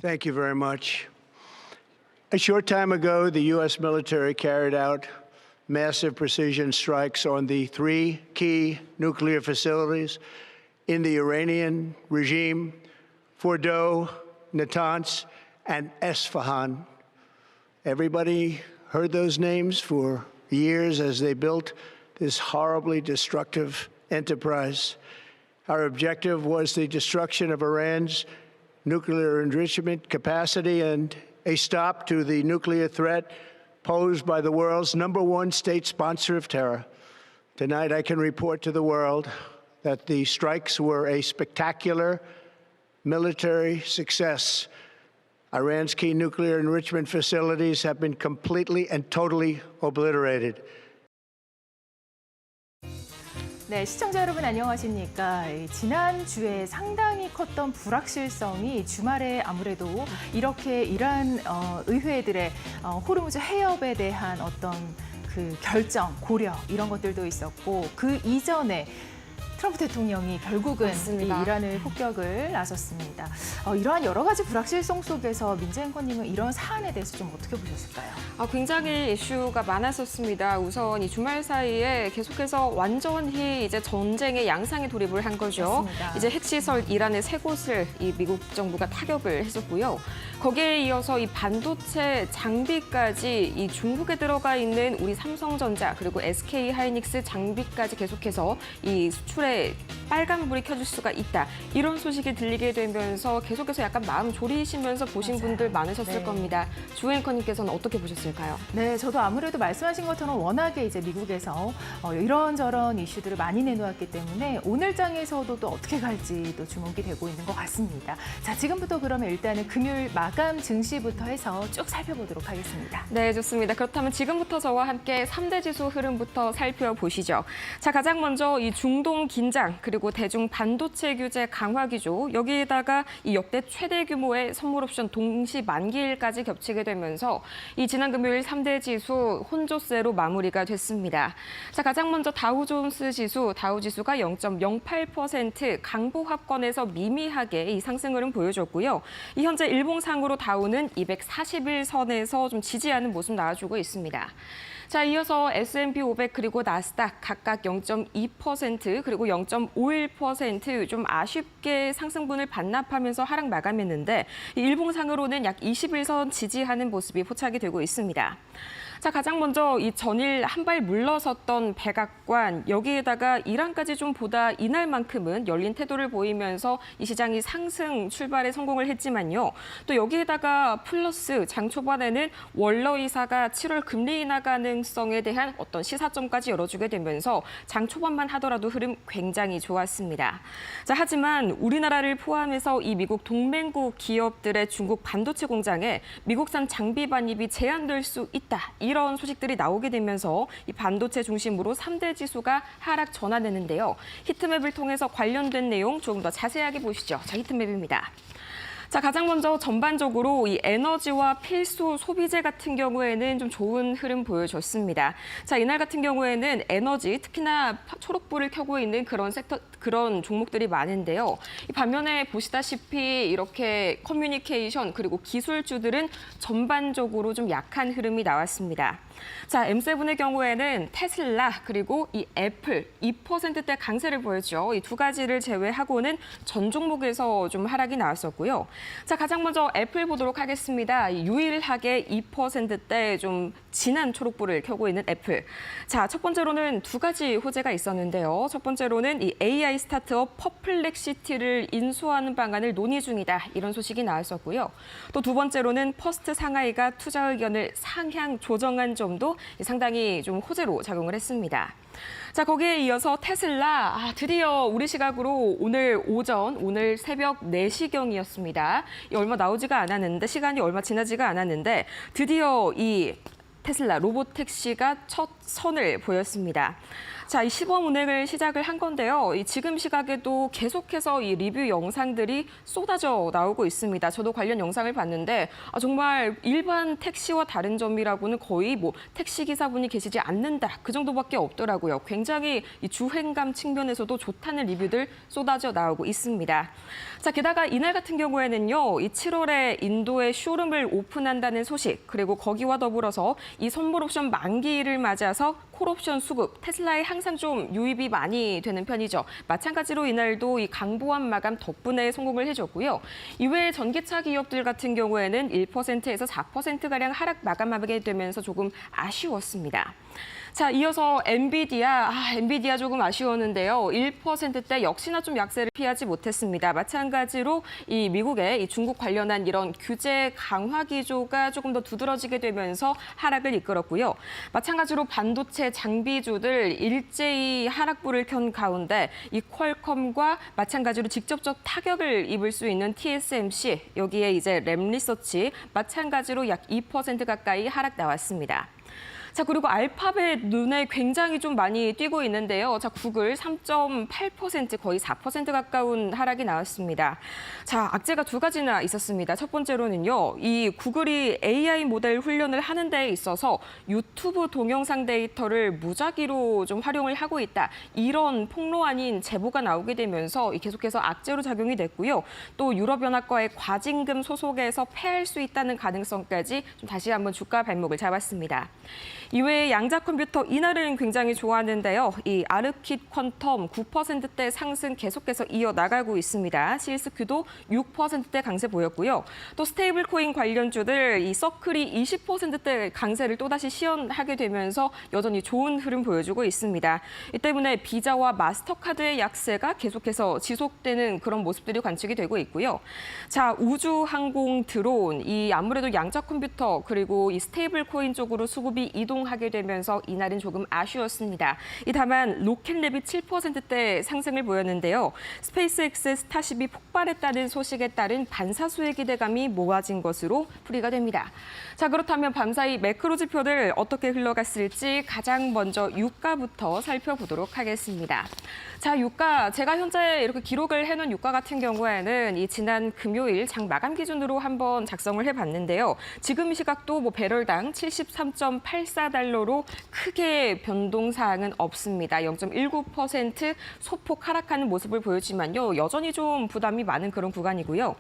Thank you very much. A short time ago, the U.S. military carried out massive precision strikes on the three key nuclear facilities in the Iranian regime: Fordow, Natanz, and Esfahan. Everybody heard those names for years as they built this horribly destructive enterprise. Our objective was the destruction of Iran's nuclear enrichment capacity and a stop to the nuclear threat posed by the world's #1 state sponsor of terror. Tonight, I can report to the world that the strikes were a spectacular military success. Iran's key nuclear enrichment facilities have been completely and totally obliterated. 네, 시청자 여러분 안녕하십니까? 지난주에 상당히 컸던 불확실성이 주말에 아무래도 이렇게 이러한 의회들의 호르무즈 해협에 대한 어떤 그 결정, 고려 이런 것들도 있었고 그 이전에 트럼프 대통령이 결국은 이 이란을 폭격을 나섰습니다. 이러한 여러 가지 불확실성 속에서 민재 앵커님은 이런 사안에 대해서 좀 어떻게 보셨을까요? 굉장히 이슈가 많았었습니다. 우선 이 주말 사이에 계속해서 완전히 이제 전쟁의 양상에 돌입을 한 거죠. 맞습니다. 이제 핵시설 이란의 3곳을 이 미국 정부가 타격을 했었고요. 거기에 이어서 이 반도체 장비까지 이 중국에 들어가 있는 우리 삼성전자 그리고 SK 하이닉스 장비까지 계속해서 이 수출에 빨간불이 켜질 수가 있다. 이런 소식이 들리게 되면서 계속해서 약간 마음 졸이시면서 보신 분들 많으셨을 겁니다. 주 앵커님께서는 어떻게 보셨을까요? 네, 저도 아무래도 말씀하신 것처럼 워낙에 이제 미국에서 이런저런 이슈들을 많이 내놓았기 때문에 오늘장에서도 또 어떻게 갈지 또 주목이 되고 있는 것 같습니다. 자, 지금부터 그러면 일단은 금요일 마감 증시부터 해서 쭉 살펴보도록 하겠습니다. 네, 좋습니다. 그렇다면 지금부터 저와 함께 3대 지수 흐름부터 살펴보시죠. 자, 가장 먼저 이 중동 긴장 그리고 대중 반도체 규제 강화 기조 여기에다가 이 역대 최대 규모의 선물 옵션 동시 만기일까지 겹치게 되면서 이 지난 금요일 3대 지수 혼조세로 마무리가 됐습니다. 자, 가장 먼저 다우존스 지수, 다우지수가 0.08% 강보합권에서 미미하게 이 상승 흐름 보여줬고요. 이 현재 일봉상으로 다우는 241선에서 좀 지지하는 모습 나와주고 있습니다. 자, 이어서 S&P 500 그리고 나스닥 각각 0.2% 그리고 0.51% 좀 아쉽게 상승분을 반납하면서 하락 마감했는데 이 일봉상으로는 약 21선 지지하는 모습이 포착이 되고 있습니다. 자, 가장 먼저 이 전일 한 발 물러섰던 백악관 여기에다가 이란까지 좀 보다 이날만큼은 열린 태도를 보이면서 이 시장이 상승 출발에 성공을 했지만요. 또 여기에다가 플러스 장 초반에는 월러 이사가 7월 금리 인하 가능성에 대한 어떤 시사점까지 열어주게 되면서 장 초반만 하더라도 흐름 굉장히 좋았습니다. 자, 하지만 우리나라를 포함해서 이 미국 동맹국 기업들의 중국 반도체 공장에 미국산 장비 반입이 제한될 수 있다. 이런 소식들이 나오게 되면서 이 반도체 중심으로 3대 지수가 하락 전환했는데요. 히트맵을 통해서 관련된 내용 조금 더 자세하게 보시죠. 자, 히트맵입니다. 자, 가장 먼저 전반적으로 이 에너지와 필수 소비재 같은 경우에는 좀 좋은 흐름 보여줬습니다. 자, 이날 같은 경우에는 에너지, 특히나 초록불을 켜고 있는 그런 종목들이 많은데요. 이 반면에 보시다시피 이렇게 커뮤니케이션 그리고 기술주들은 전반적으로 좀 약한 흐름이 나왔습니다. 자, M7의 경우에는 테슬라 그리고 이 애플 2%대 강세를 보였죠. 이 두 가지를 제외하고는 전 종목에서 좀 하락이 나왔었고요. 자, 가장 먼저 애플 보도록 하겠습니다. 유일하게 2%대 좀 진한 초록불을 켜고 있는 애플. 자, 첫 번째로는 두 가지 호재가 있었는데요. 첫 번째로는 이 AI 스타트업 퍼플렉시티를 인수하는 방안을 논의 중이다. 이런 소식이 나왔었고요. 또 두 번째로는 퍼스트 상하이가 투자 의견을 상향 조정한 점도 상당히 좀 호재로 작용을 했습니다. 자, 거기에 이어서 테슬라, 드디어 우리 시각으로 오늘 오전, 오늘 새벽 4시경이었습니다. 얼마 나오지가 않았는데, 시간이 얼마 지나지가 않았는데 드디어 이 테슬라 로봇택시가 첫 선을 보였습니다. 자, 이 시범 운행을 시작을 한 건데요. 이 지금 시각에도 계속해서 이 리뷰 영상들이 쏟아져 나오고 있습니다. 저도 관련 영상을 봤는데 정말 일반 택시와 다른 점이라고는 거의 뭐 택시 기사분이 계시지 않는다 그 정도밖에 없더라고요. 굉장히 이 주행감 측면에서도 좋다는 리뷰들 쏟아져 나오고 있습니다. 자, 게다가 이날 같은 경우에는요, 이 7월에 인도에 쇼룸을 오픈한다는 소식, 그리고 거기와 더불어서 이 선물 옵션 만기를 맞아서 콜옵션 수급, 테슬라에 항상 좀 유입이 많이 되는 편이죠. 마찬가지로 이날도 이 강보합 마감 덕분에 성공을 해줬고요. 이외에 전기차 기업들 같은 경우에는 1%에서 4%가량 하락 마감하게 되면서 조금 아쉬웠습니다. 자, 이어서 엔비디아 조금 아쉬웠는데요. 1%대 역시나 좀 약세를 피하지 못했습니다. 마찬가지로 이 미국의 이 중국 관련한 이런 규제 강화 기조가 조금 더 두드러지게 되면서 하락을 이끌었고요. 마찬가지로 반도체 장비주들 일제히 하락불을 켠 가운데 이 퀄컴과 마찬가지로 직접적 타격을 입을 수 있는 TSMC, 여기에 이제 램리서치 마찬가지로 약 2% 가까이 하락 나왔습니다. 자, 그리고 알파벳 눈에 굉장히 좀 많이 띄고 있는데요. 자, 구글 3.8% 거의 4% 가까운 하락이 나왔습니다. 자, 악재가 두 가지나 있었습니다. 첫 번째로는요, 이 구글이 AI 모델 훈련을 하는 데 있어서 유튜브 동영상 데이터를 무작위로 좀 활용을 하고 있다. 이런 폭로 아닌 제보가 나오게 되면서 계속해서 악재로 작용이 됐고요. 또 유럽연합과의 과징금 소송에서 패할 수 있다는 가능성까지 좀 다시 한번 주가 발목을 잡았습니다. 이외에 양자 컴퓨터 이날은 굉장히 좋았는데요. 이 아르킷 퀀텀 9%대 상승 계속해서 이어나가고 있습니다. CSQ도 6%대 강세 보였고요. 또 스테이블 코인 관련주들 이 서클이 20%대 강세를 또다시 시연하게 되면서 여전히 좋은 흐름 보여주고 있습니다. 이 때문에 비자와 마스터카드의 약세가 계속해서 지속되는 그런 모습들이 관측이 되고 있고요. 자, 우주 항공 드론, 이 아무래도 양자 컴퓨터 그리고 이 스테이블 코인 쪽으로 수급이 이동하게 되면서 이날은 조금 아쉬웠습니다. 다만 로켓랩이 7%대 상승을 보였는데요. 스페이스X의 스타쉽이 폭발했다는 소식에 따른 반사수의 기대감이 모아진 것으로 풀이가 됩니다. 자, 그렇다면 밤사이 매크로 지표들 어떻게 흘러갔을지 가장 먼저 유가부터 살펴보도록 하겠습니다. 자, 유가 제가 현재 이렇게 기록을 해놓은 유가 같은 경우에는 이 지난 금요일 장 마감 기준으로 한번 작성을 해봤는데요. 지금 이 시각도 뭐 배럴당 73.84달러로 크게 변동 사항은 없습니다. 0.19% 소폭 하락하는 모습을 보였지만요. 여전히 좀 부담이 많은 그런 구간이고요.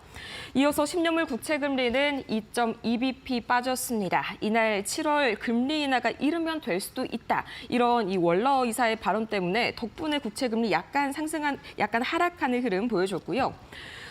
이어서 10년물 국채 금리는 2.2bp 빠졌습니다. 이날 7월 금리 인하가 이르면 될 수도 있다. 이런 이 월러 이사의 발언 때문에 덕분에 국채 금리 약간 하락하는 흐름 보여줬고요.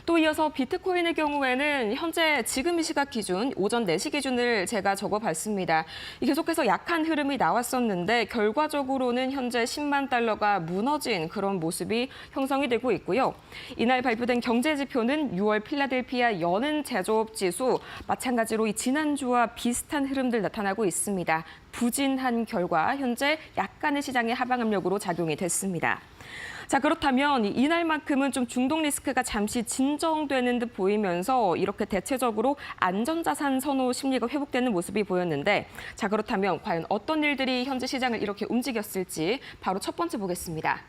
또 이어서 비트코인의 경우에는 현재 지금 이 시각 기준, 오전 4시 기준을 제가 적어봤습니다. 계속해서 약한 흐름이 나왔었는데 결과적으로는 현재 10만 달러가 무너진 그런 모습이 형성이 되고 있고요. 이날 발표된 경제 지표는 6월 필라델피아 연은 제조업 지수, 마찬가지로 이 지난주와 비슷한 흐름들 나타나고 있습니다. 부진한 결과 현재 약간의 시장의 하방 압력으로 작용이 됐습니다. 자, 그렇다면 이날만큼은 좀 중독 리스크가 잠시 진정되는 듯 보이면서 이렇게 대체적으로 안전자산 선호 심리가 회복되는 모습이 보였는데, 자, 그렇다면 과연 어떤 일들이 현재 시장을 이렇게 움직였을지 바로 첫 번째 보겠습니다.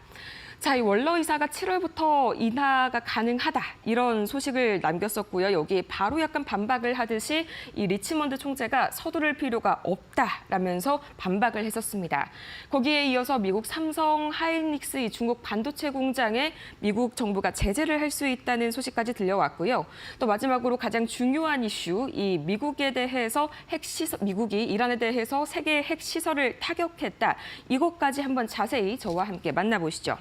자, 이 월러 이사가 7월부터 인하가 가능하다 이런 소식을 남겼었고요. 여기에 바로 약간 반박을 하듯이 이 리치먼드 총재가 서두를 필요가 없다라면서 반박을 했었습니다. 거기에 이어서 미국 삼성 하이닉스 이 중국 반도체 공장에 미국 정부가 제재를 할 수 있다는 소식까지 들려왔고요. 또 마지막으로 가장 중요한 이슈, 이 미국에 대해서 미국이 이란에 대해서 세계의 핵시설을 타격했다. 이것까지 한번 자세히 저와 함께 만나보시죠.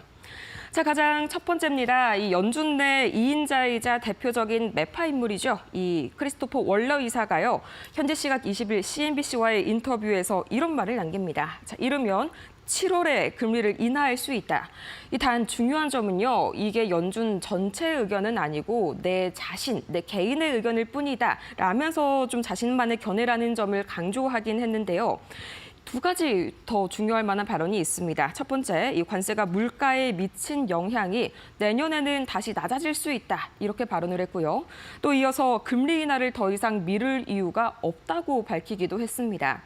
자, 가장 첫 번째입니다. 이 연준 내 2인자이자 대표적인 매파 인물이죠. 이 크리스토퍼 월러 이사가요. 현재 시각 20일 CNBC와의 인터뷰에서 이런 말을 남깁니다. 자, 이르면 7월에 금리를 인하할 수 있다. 단 중요한 점은요. 이게 연준 전체 의견은 아니고 내 개인의 의견일 뿐이다. 라면서 좀 자신만의 견해라는 점을 강조하긴 했는데요. 두 가지 더 중요할 만한 발언이 있습니다. 첫 번째, 이 관세가 물가에 미친 영향이 내년에는 다시 낮아질 수 있다. 이렇게 발언을 했고요. 또 이어서 금리 인하를 더 이상 미룰 이유가 없다고 밝히기도 했습니다.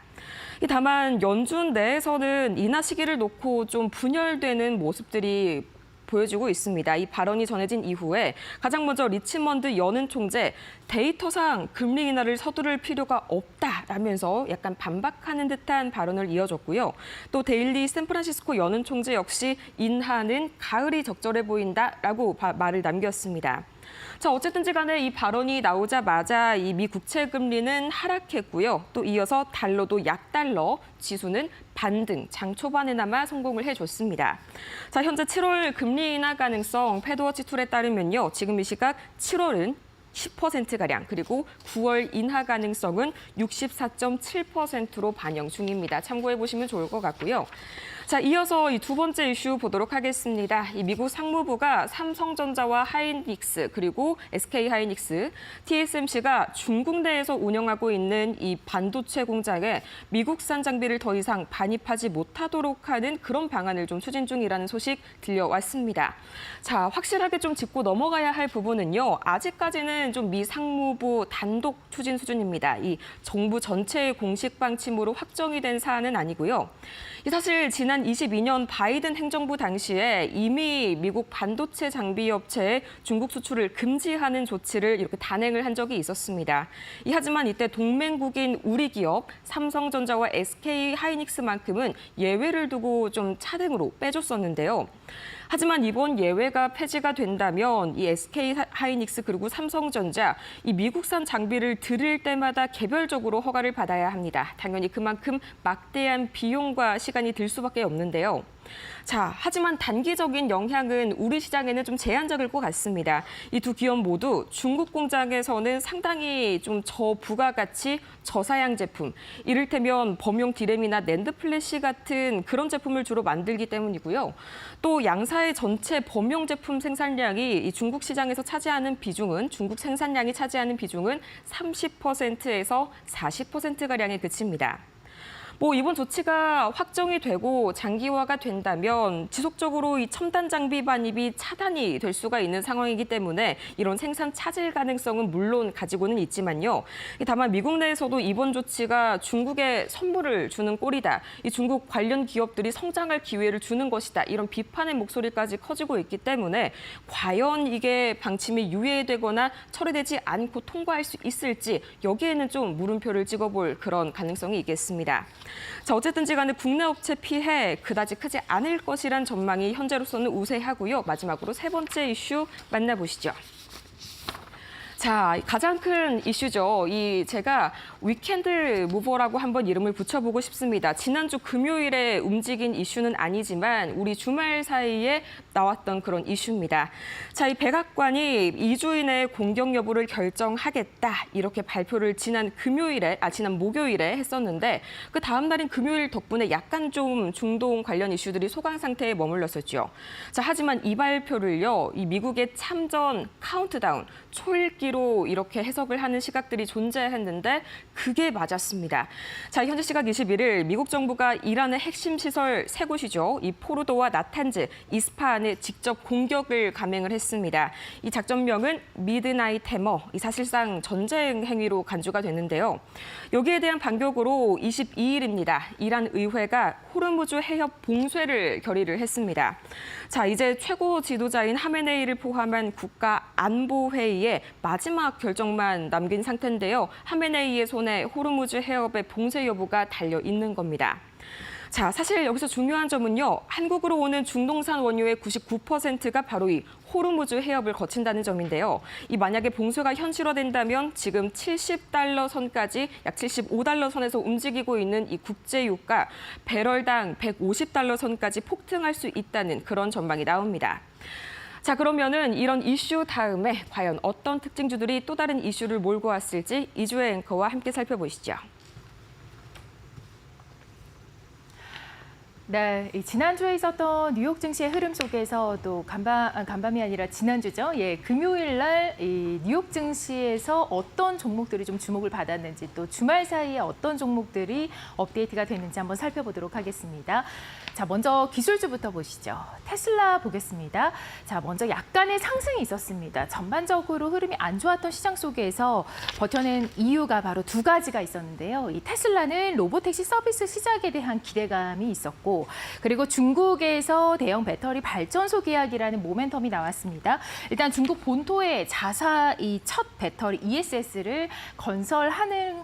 다만 연준 내에서는 인하 시기를 놓고 좀 분열되는 모습들이 보여지고 있습니다. 이 발언이 전해진 이후에 가장 먼저 리치먼드 연은 총재 데이터상 금리 인하를 서두를 필요가 없다라면서 약간 반박하는 듯한 발언을 이어줬고요. 또 데일리 샌프란시스코 연은 총재 역시 인하는 가을이 적절해 보인다라고 말을 남겼습니다. 자, 어쨌든지 간에 이 발언이 나오자마자 이 미 국채 금리는 하락했고요. 또 이어서 달러도 약달러, 지수는 반등, 장 초반에나마 성공을 해줬습니다. 자, 현재 7월 금리 인하 가능성 패드워치 툴에 따르면요. 지금 이 시각 7월은 10%가량, 그리고 9월 인하 가능성은 64.7%로 반영 중입니다. 참고해 보시면 좋을 것 같고요. 자, 이어서 이 두 번째 이슈 보도록 하겠습니다. 이 미국 상무부가 삼성전자와 하이닉스, 그리고 SK 하이닉스, TSMC가 중국 내에서 운영하고 있는 이 반도체 공장에 미국산 장비를 더 이상 반입하지 못하도록 하는 그런 방안을 좀 추진 중이라는 소식 들려왔습니다. 자, 확실하게 좀 짚고 넘어가야 할 부분은요. 아직까지는 좀 미 상무부 단독 추진 수준입니다. 이 정부 전체의 공식 방침으로 확정이 된 사안은 아니고요. 사실 지난 22년 바이든 행정부 당시에 이미 미국 반도체 장비 업체에 중국 수출을 금지하는 조치를 이렇게 단행을 한 적이 있었습니다. 하지만 이때 동맹국인 우리 기업 삼성전자와 SK 하이닉스만큼은 예외를 두고 좀 차등으로 빼줬었는데요. 하지만 이번 예외가 폐지가 된다면 이 SK 하이닉스 그리고 삼성전자 이 미국산 장비를 들일 때마다 개별적으로 허가를 받아야 합니다. 당연히 그만큼 막대한 비용과 시간이 들 수밖에 없는데요. 자, 하지만 단기적인 영향은 우리 시장에는 좀 제한적일 것 같습니다. 이 두 기업 모두 중국 공장에서는 상당히 좀 저부가가치, 저사양 제품, 이를테면 범용 디램이나 낸드 플래시 같은 그런 제품을 주로 만들기 때문이고요. 또 양사의 전체 범용 제품 생산량이 이 중국 시장에서 차지하는 비중은, 중국 생산량이 차지하는 비중은 30%에서 40%가량에 그칩니다. 이번 조치가 확정이 되고 장기화가 된다면 지속적으로 이 첨단 장비 반입이 차단이 될 수가 있는 상황이기 때문에 이런 생산 차질 가능성은 물론 가지고는 있지만요. 다만 미국 내에서도 이번 조치가 중국에 선물을 주는 꼴이다. 이 중국 관련 기업들이 성장할 기회를 주는 것이다. 이런 비판의 목소리까지 커지고 있기 때문에 과연 이게 방침이 유예되거나 처리되지 않고 통과할 수 있을지 여기에는 좀 물음표를 찍어볼 그런 가능성이 있겠습니다. 자, 어쨌든지 간에 국내 업체 피해 그다지 크지 않을 것이란 전망이 현재로서는 우세하고요. 마지막으로 세 번째 이슈 만나보시죠. 자, 가장 큰 이슈죠. 제가 위켄드 무버라고 한번 이름을 붙여보고 싶습니다. 지난주 금요일에 움직인 이슈는 아니지만 우리 주말 사이에 나왔던 그런 이슈입니다. 자, 이 백악관이 2주 이내에 공격 여부를 결정하겠다 이렇게 발표를 지난 목요일에 했었는데 그 다음 날인 금요일 덕분에 약간 좀 중동 관련 이슈들이 소강 상태에 머물렀었죠. 자, 하지만 이 발표를요, 이 미국의 참전 카운트다운 초읽기로 이렇게 해석을 하는 시각들이 존재했는데 그게 맞았습니다. 자, 현재 시각 21일 미국 정부가 이란의 핵심 시설 세 곳이죠. 이 포르도와 나탄즈, 이스파한에 직접 공격을 감행을 했습니다. 이 작전명은 미드나잇 해머, 사실상 전쟁 행위로 간주가 됐는데요. 여기에 대한 반격으로 22일입니다. 이란 의회가 호르무즈 해협 봉쇄를 결의를 했습니다. 자, 이제 최고 지도자인 하메네이를 포함한 국가안보회의에 마지막 결정만 남긴 상태인데요. 하메네이의 손에 호르무즈 해협의 봉쇄 여부가 달려 있는 겁니다. 자, 사실 여기서 중요한 점은요. 한국으로 오는 중동산 원유의 99%가 바로 이 호르무즈 해협을 거친다는 점인데요. 만약에 봉쇄가 현실화된다면 지금 70달러 선까지 약 75달러 선에서 움직이고 있는 이 국제 유가 배럴당 150달러 선까지 폭등할 수 있다는 그런 전망이 나옵니다. 자, 그러면은 이런 이슈 다음에 과연 어떤 특징주들이 또 다른 이슈를 몰고 왔을지 이주혜 앵커와 함께 살펴보시죠. 네, 지난주에 있었던 뉴욕 증시의 흐름 속에서 또 간밤이 아니라 지난주죠. 예, 금요일 날 이 뉴욕 증시에서 어떤 종목들이 좀 주목을 받았는지 또 주말 사이에 어떤 종목들이 업데이트가 됐는지 한번 살펴보도록 하겠습니다. 자, 먼저 기술주부터 보시죠. 테슬라 보겠습니다. 자, 먼저 약간의 상승이 있었습니다. 전반적으로 흐름이 안 좋았던 시장 속에서 버텨낸 이유가 바로 두 가지가 있었는데요. 이 테슬라는 로보택시 서비스 시작에 대한 기대감이 있었고, 그리고 중국에서 대형 배터리 발전소 계약이라는 모멘텀이 나왔습니다. 일단 중국 본토에 자사 이 첫 배터리 ESS를 건설하는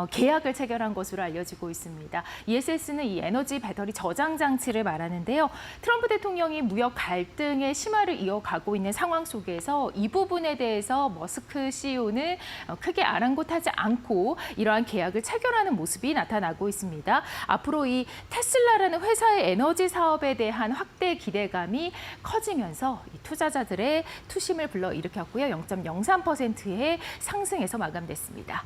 계약을 체결한 것으로 알려지고 있습니다. ESS는 이 에너지 배터리 저장 장치를 말하는데요. 트럼프 대통령이 무역 갈등의 심화를 이어가고 있는 상황 속에서 이 부분에 대해서 머스크 CEO는 크게 아랑곳하지 않고 이러한 계약을 체결하는 모습이 나타나고 있습니다. 앞으로 이 테슬라라는 회사의 에너지 사업에 대한 확대 기대감이 커지면서 이 투자자들의 투심을 불러일으켰고요. 0.03%의 상승에서 마감됐습니다.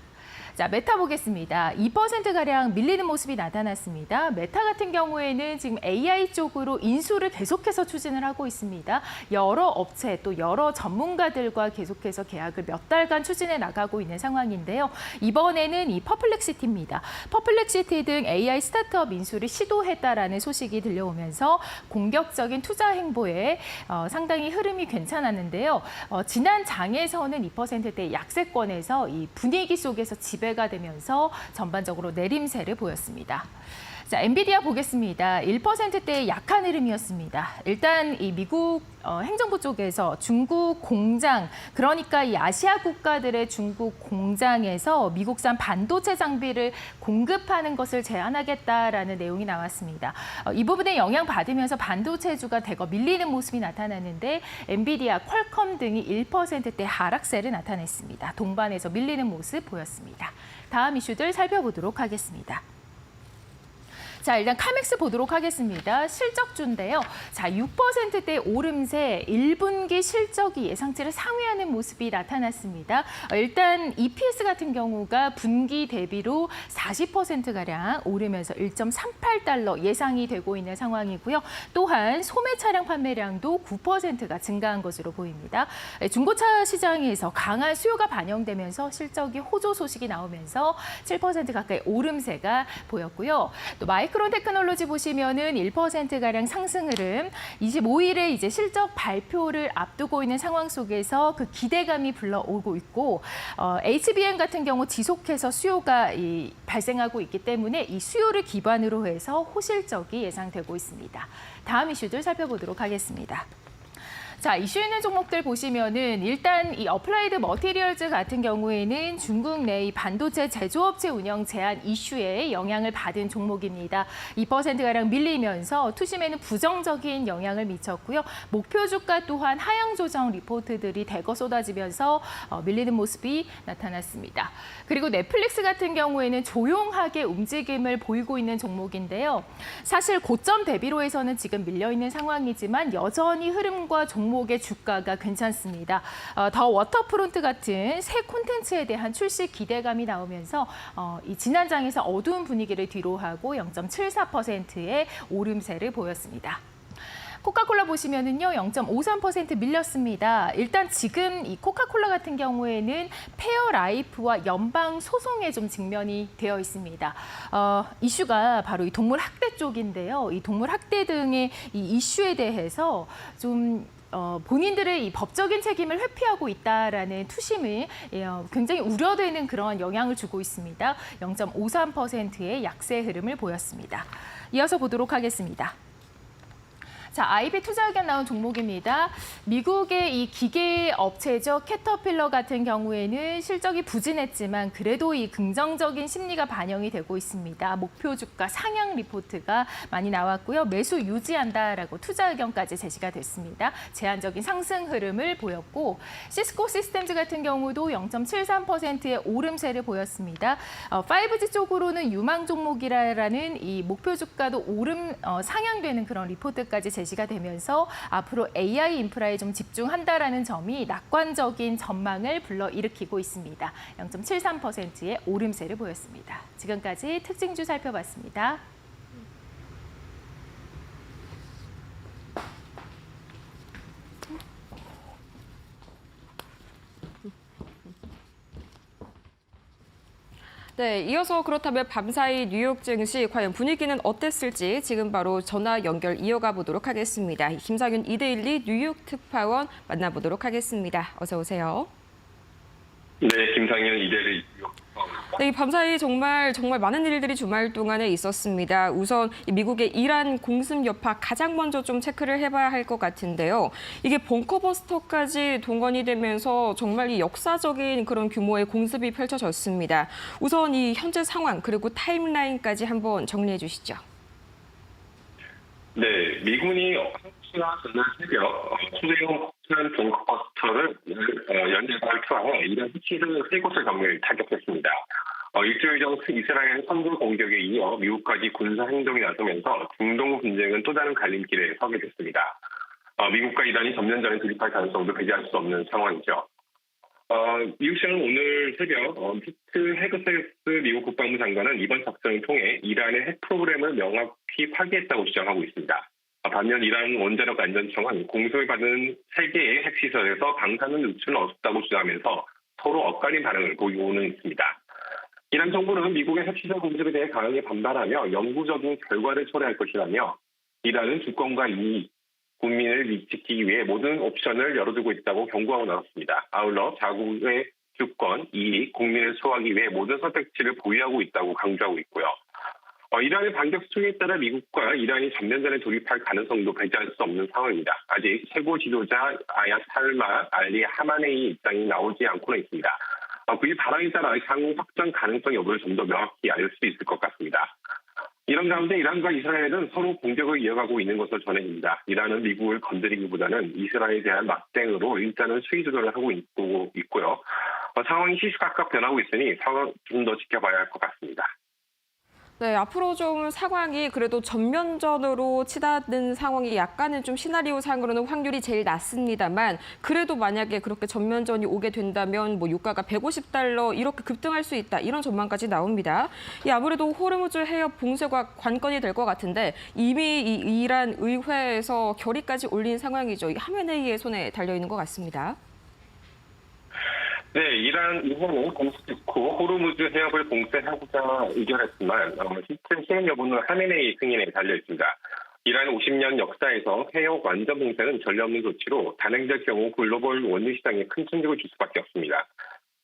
자, 메타 보겠습니다. 2%가량 밀리는 모습이 나타났습니다. 메타 같은 경우에는 지금 AI 쪽으로 인수를 계속해서 추진을 하고 있습니다. 여러 업체 또 여러 전문가들과 계속해서 계약을 몇 달간 추진해 나가고 있는 상황인데요. 이번에는 이 퍼플렉시티입니다. 퍼플렉시티 등 AI 스타트업 인수를 시도했다라는 소식이 들려오면서 공격적인 투자 행보에 상당히 흐름이 괜찮았는데요. 지난 장에서는 2%대 약세권에서 이 분위기 속에서 지배가 되면서 전반적으로 내림세를 보였습니다. 자, 엔비디아 보겠습니다. 1%대의 약한 흐름이었습니다. 일단 이 미국 행정부 쪽에서 중국 공장, 그러니까 이 아시아 국가들의 중국 공장에서 미국산 반도체 장비를 공급하는 것을 제한하겠다라는 내용이 나왔습니다. 이 부분에 영향받으면서 반도체주가 대거 밀리는 모습이 나타났는데 엔비디아, 퀄컴 등이 1%대 하락세를 나타냈습니다. 동반해서 밀리는 모습 보였습니다. 다음 이슈들 살펴보도록 하겠습니다. 자, 일단 카맥스 보도록 하겠습니다. 실적주인데요. 자, 6%대 오름세 1분기 실적이 예상치를 상회하는 모습이 나타났습니다. 일단 EPS 같은 경우가 분기 대비로 40%가량 오르면서 1.38달러 예상이 되고 있는 상황이고요. 또한 소매 차량 판매량도 9%가 증가한 것으로 보입니다. 중고차 시장에서 강한 수요가 반영되면서 실적이 호조 소식이 나오면서 7% 가까이 오름세가 보였고요. 또 마이크론 테크놀로지 보시면은 1%가량 상승 흐름, 25일에 이제 실적 발표를 앞두고 있는 상황 속에서 그 기대감이 불러오고 있고, HBM 같은 경우 지속해서 수요가 발생하고 있기 때문에 이 수요를 기반으로 해서 호실적이 예상되고 있습니다. 다음 이슈들 살펴보도록 하겠습니다. 자, 이슈 있는 종목들 보시면은 일단 이 어플라이드 머티리얼즈 같은 경우에는 중국 내 반도체 제조업체 운영 제한 이슈에 영향을 받은 종목입니다. 2%가량 밀리면서 투심에는 부정적인 영향을 미쳤고요. 목표 주가 또한 하향 조정 리포트들이 대거 쏟아지면서 밀리는 모습이 나타났습니다. 그리고 넷플릭스 같은 경우에는 조용하게 움직임을 보이고 있는 종목인데요. 사실 고점 대비로 해서는 지금 밀려 있는 상황이지만 여전히 흐름과 종목의 주가가 괜찮습니다. 더 워터프론트 같은 새 콘텐츠에 대한 출시 기대감이 나오면서 이 지난장에서 어두운 분위기를 뒤로하고 0.74%의 오름세를 보였습니다. 코카콜라 보시면은요, 0.53% 밀렸습니다. 일단 지금 이 코카콜라 같은 경우에는 페어라이프와 연방 소송에 좀 직면이 되어 있습니다. 이슈가 바로 이 동물 학대 쪽인데요. 이 동물 학대 등의 이 이슈에 대해서 좀 본인들의 이 법적인 책임을 회피하고 있다라는 투심이 굉장히 우려되는 그런 영향을 주고 있습니다. 0.53%의 약세 흐름을 보였습니다. 이어서 보도록 하겠습니다. 자, IB 투자 의견 나온 종목입니다. 미국의 이 기계 업체죠. 캐터필러 같은 경우에는 실적이 부진했지만 그래도 이 긍정적인 심리가 반영이 되고 있습니다. 목표 주가 상향 리포트가 많이 나왔고요. 매수 유지한다라고 투자 의견까지 제시가 됐습니다. 제한적인 상승 흐름을 보였고, 시스코 시스템즈 같은 경우도 0.73%의 오름세를 보였습니다. 5G 쪽으로는 유망 종목이라는 이 목표 주가도 오름 상향되는 그런 리포트까지 제시가 되면서 앞으로 AI 인프라에 좀 집중한다라는 점이 낙관적인 전망을 불러일으키고 있습니다. 0.73%의 오름세를 보였습니다. 지금까지 특징주 살펴봤습니다. 네, 이어서 그렇다면 밤사이 뉴욕 증시 과연 분위기는 어땠을지 지금 바로 전화 연결 이어가 보도록 하겠습니다. 김상윤 이데일리 뉴욕 특파원 만나보도록 하겠습니다. 어서 오세요. 네, 김상현 이대리 뉴욕 특파원입니다. 네, 이 밤사이 정말 많은 일들이 주말 동안에 있었습니다. 우선 이 미국의 이란 공습 여파 가장 먼저 좀 체크를 해봐야 할 것 같은데요. 이게 벙커버스터까지 동원이 되면서 정말 이 역사적인 그런 규모의 공습이 펼쳐졌습니다. 우선 이 현재 상황 그리고 타임라인까지 한번 정리해 주시죠. 네, 미군이 한국 시간 전날 새벽 초대형 폭탄 벙커버스터를 연례 발표하여 이란 해치를 3곳을 경멸 타격했습니다. 일주일 전 이스라엘 선두 공격에 이어 미국까지 군사 행동에 나서면서 중동 분쟁은 또 다른 갈림길에 서게 됐습니다. 미국과 이란이 전면전에 돌입할 가능성도 배제할 수 없는 상황이죠. 미국 시간은 오늘 새벽 피트 헤그세스 미국 국방부 장관은 이번 작전을 통해 이란의 핵 프로그램을 명확히 파기했다고 주장하고 있습니다. 반면 이란 원자력 안전청은 공습을 받은 3개의 핵시설에서 방사능 누출은 없었다고 주장하면서 서로 엇갈린 반응을 보이고는 있습니다. 이란 정부는 미국의 핵시설 공습에 대해 강하게 반발하며 영구적인 결과를 초래할 것이라며 이란은 주권과 이익, 국민을 지키기 위해 모든 옵션을 열어두고 있다고 경고하고 나섰습니다. 아울러 자국의 주권, 이익, 국민을 수호하기 위해 모든 선택지를 보유하고 있다고 강조하고 있고요. 이란의 반격 수위에 따라 미국과 이란이 전면전에 돌입할 가능성도 배제할 수 없는 상황입니다. 아직 최고 지도자 아야살마 알리 하마네이 입장이 나오지 않고는 있습니다. 그의 발언에 따라 향후 확전 가능성 여부를 좀 더 명확히 알 수 있을 것 같습니다. 이런 가운데 이란과 이스라엘은 서로 공격을 이어가고 있는 것으로 전해집니다. 이란은 미국을 건드리기보다는 이스라엘에 대한 맞대응으로 일단은 수위 조절을 하고 있고요. 상황이 시시각각 변하고 있으니 상황 좀 더 지켜봐야 할 것 같습니다. 네, 앞으로 좀 상황이 그래도 전면전으로 치닫는 상황이 약간은 좀 시나리오상으로는 확률이 제일 낮습니다만 그래도 만약에 그렇게 전면전이 오게 된다면 뭐 유가가 $150 이렇게 급등할 수 있다 이런 전망까지 나옵니다. 아무래도 호르무즈 해협 봉쇄가 관건이 될 것 같은데 이미 이 이란 의회에서 결의까지 올린 상황이죠. 하메네이의 손에 달려 있는 것 같습니다. 네, 이란 의회는 공식 직후 호르무즈 해협을 봉쇄하고자 의결했지만 실제 시행 여부는 하메네이 승인에 달려 있습니다. 이란 50년 역사에서 해협 완전 봉쇄는 전례 없는 조치로 단행될 경우 글로벌 원유 시장에 큰 충격을 줄 수밖에 없습니다.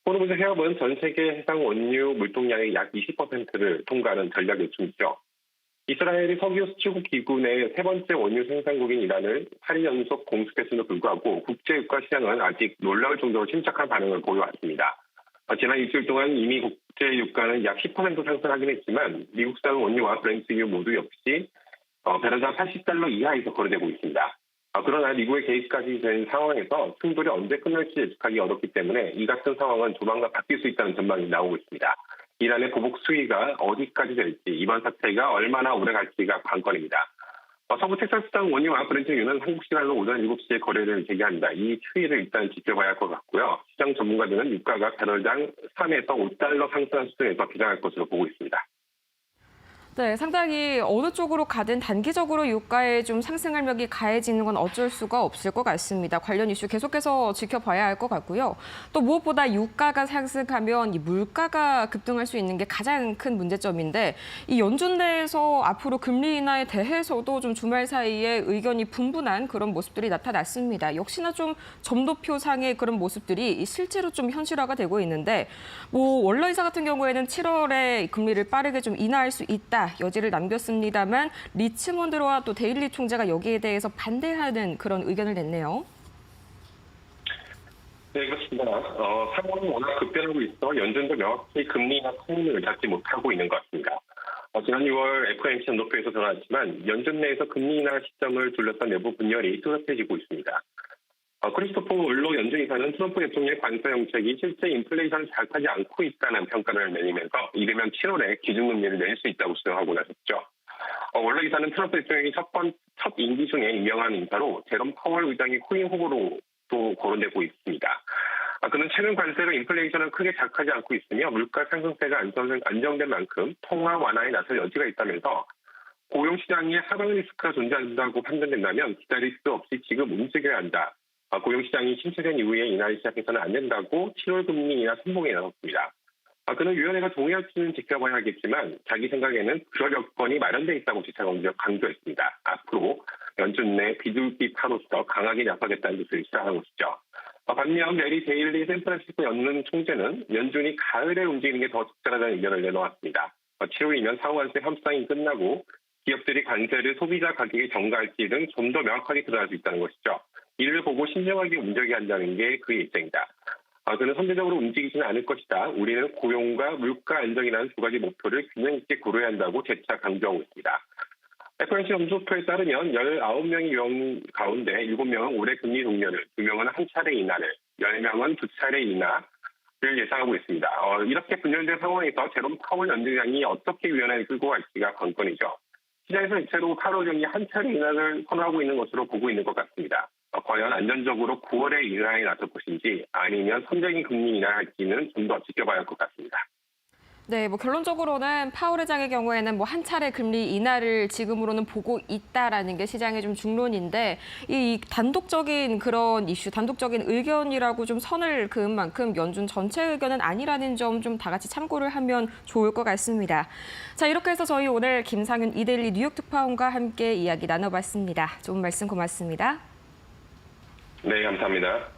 호르무즈 해협은 전 세계 해상 원유 물동량의 약 20%를 통과하는 전략 요충지죠. 이스라엘이 석유 수출국 기구 내 3번째 원유 생산국인 이란을 8일 연속 공습했음에도 불구하고 국제유가 시장은 아직 놀라울 정도로 침착한 반응을 보여왔습니다. 지난 일주일 동안 이미 국제유가는 약 10% 상승하긴 했지만 미국산 원유와 브렌트유 모두 역시 배럴당 $80 이하에서 거래되고 있습니다. 그러나 미국의 개입까지 된 상황에서 충돌이 언제 끝날지 예측하기 어렵기 때문에 이 같은 상황은 조만간 바뀔 수 있다는 전망이 나오고 있습니다. 이란의 보복 수위가 어디까지 될지 이번 사태가 얼마나 오래 갈지가 관건입니다. 서부 텍사스산 원유와 브렌트유는 한국 시간으로 오전 7시에 거래를 재개합니다. 이 추이를 일단 지켜봐야 할 것 같고요. 시장 전문가들은 유가가 배럴당 $3에서 $5 상승한 수준에서 비상할 것으로 보고 있습니다. 네, 상당히 어느 쪽으로 가든 단기적으로 유가에 좀 상승 압력이 가해지는 건 어쩔 수가 없을 것 같습니다. 관련 이슈 계속해서 지켜봐야 할 것 같고요. 또 무엇보다 유가가 상승하면 이 물가가 급등할 수 있는 게 가장 큰 문제점인데 이 연준 내에서 앞으로 금리 인하에 대해서도 좀 주말 사이에 의견이 분분한 그런 모습들이 나타났습니다. 역시나 좀 점도표상의 그런 모습들이 실제로 좀 현실화가 되고 있는데 원러 이사 같은 경우에는 7월에 금리를 빠르게 좀 인하할 수 있다. 여지를 남겼습니다만 리치몬드로와 또 데일리 총재가 여기에 대해서 반대하는 그런 의견을 냈네요. 네, 그렇습니다. 상황이 워낙 급변하고 있어 연준도 명확히 금리나 타이밍을 잡지 못하고 있는 것 같습니다. 지난 6월 FOMC 연도표에서 드러났지만 연준 내에서 금리 인하 시점을 둘러싼 내부 분열이 뚜렷해지고 있습니다. 크리스토퍼 올로 연준 이사는 트럼프 대통령의 관세 정책이 실제 인플레이션을 잘 타지 않고 있다는 평가를 내리면서 이르면 7월에 기준금리를 내릴 수 있다고 주장하고 나섰죠. 올로 이사는 트럼프 대통령이 첫 임기 중에 임명한 인사로 제롬 파월 의장의 후임 후보로 또 거론되고 있습니다. 그는 최근 관세로 인플레이션을 크게 작하지 않고 있으며 물가 상승세가 안정된 만큼 통화 완화에 나설 여지가 있다면서 고용시장에 하방 리스크가 존재한다고 판단된다면 기다릴 수 없이 지금 움직여야 한다. 고용시장이 침체된 이후에 인하를 시작해서는 안 된다고 7월 금리 인하 선봉에 나섰습니다. 그는 위원회가 동의할지는 지켜봐야 하겠지만 자기 생각에는 그럴 여건이 마련돼 있다고 재차 강조했습니다. 앞으로 연준 내 비둘기파로서 강하게 나서겠다는 뜻을 시사한 것이죠. 반면 메리 데일리 샌프란시스코 연준 총재는 연준이 가을에 움직이는 게 더 적절하다는 의견을 내놓았습니다. 7월이면 상호관세 협상이 끝나고 기업들이 관세를 소비자 가격에 전가할지 등 좀 더 명확하게 드러날 수 있다는 것이죠. 이를 보고 신중하게 움직여야 한다는 게 그의 입장이다. 그는 선제적으로 움직이지는 않을 것이다. 우리는 고용과 물가 안정이라는 두 가지 목표를 균형 있게 고려해야 한다고 재차 강조하고 있습니다. FOMC 점수표에 따르면 19명의 위원 가운데 7명은 올해 금리 동결을, 2명은 한 차례 인하를, 10명은 두 차례 인하를 예상하고 있습니다. 이렇게 분열된 상황에서 제롬 파월 연준장이 어떻게 위원회를 끌고 갈지가 관건이죠. 시장에서 대체로 8월 경기 한 차례 인하를 선호하고 있는 것으로 보고 있는 것 같습니다. 과연 안전적으로 9월에 인하에 나설 것인지 아니면 선제적인 금리 인하할지는 좀 더 지켜봐야 할 것 같습니다. 네, 결론적으로는 파월 의장의 경우에는 한 차례 금리 인하를 지금으로는 보고 있다라는 게 시장의 좀 중론인데 이 단독적인 그런 이슈, 단독적인 의견이라고 좀 선을 그은 만큼 연준 전체 의견은 아니라는 점 좀 다 같이 참고를 하면 좋을 것 같습니다. 자, 이렇게 해서 저희 오늘 김상윤 이데일리 뉴욕 특파원과 함께 이야기 나눠봤습니다. 좋은 말씀 고맙습니다. 네, 감사합니다.